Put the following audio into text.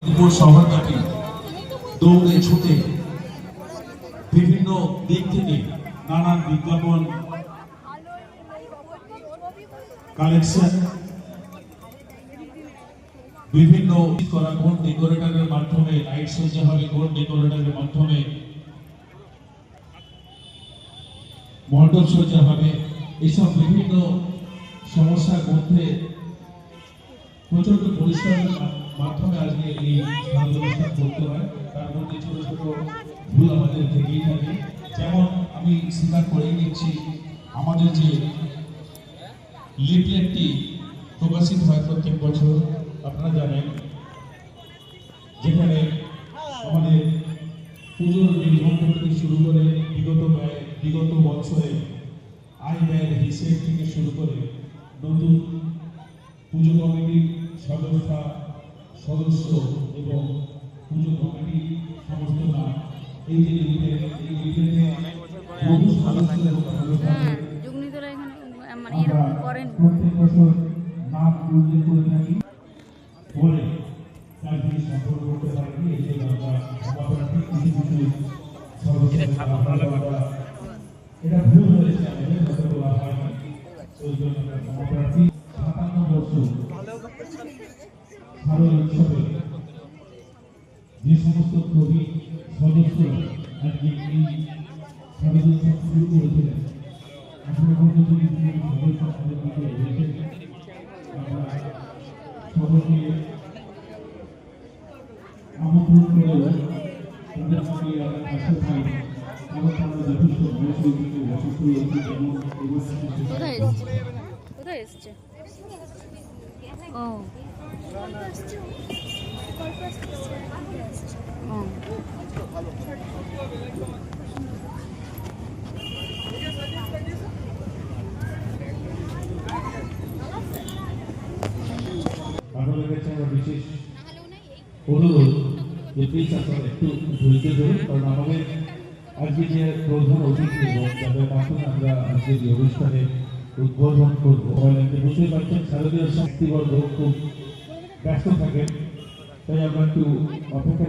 শহরটাকে দৌড়ে ছুটে বিভিন্ন দিক থেকে নানান বিজ্ঞাপন কালেকশন বিভিন্ন করা কোন ডেকোরেটরের মাধ্যমে লাইট সজ্জা হবে কোন ডেকোরেটরের মাধ্যমে মণ্ডপ সজ্জা হবে এইসব বিভিন্ন সমস্যার মধ্যে প্রচন্ড পরিশ্রমের মাধ্যমে আজকে এই অনুষ্ঠান করতে হয়। তার মধ্যে ছোট ছোট ভুল আমাদের থেকেই থাকে। যেমন আমি স্বীকার করে নিচ্ছি, আমাদের যে লিফলেটটি প্রকাশিত হয় প্রত্যেক বছর আপনারা জানেন, যেখানে আমাদের পুজোর নিবন্ধন থেকে শুরু করে বিগত বছরে আয় ব্যয়ের হিসেব থেকে শুরু করে নতুন পুজো কমিটির সদস্য এবং পুজো কমিটি সমস্ত নাম এই যে প্রত্যেক বছর নাম উল্লেখ করে থাকি বলে তার যদি সম্পর্ক করতে পারেনি এই জন্য আমরা সমাপ্রার্থী কিছু এটা ভুল হয়েছে আমাদের কথা বলা হয়নি। ওই জন্য আমরা সমাপ্রার্থী 57 বছর শারদ উৎসবে যে সমস্ত কবি সদস্যরা আজকে এই শারদ উৎসব শুরু করেছিলেন এখনো পর্যন্ত সদস্য আমাদের দিকে এসেছেন। আমরা সকলকে আমন্ত্রণ করে তাদের সঙ্গে পাশে থাকি। আমরা যথেষ্ট বয়সের দিকে অসুস্থ হয়েছি যেমন কোথায় এসছে ও আপনাদের কাছে আমার বিশেষ অনুরোধ যে প্লিজ আপনারা একটু ধৈর্য ধরুন, কারণ আমাদের আজকে যে প্রধান অতিথি এবং তাদের মাধ্যমে আমরা আজকে যে অনুষ্ঠানে উদ্বোধন করবো বুঝতেই পারছেন শারদীয় শক্তিবর্গ খুব ব্যস্ত থাকেন, তাই আমরা একটু অপেক্ষা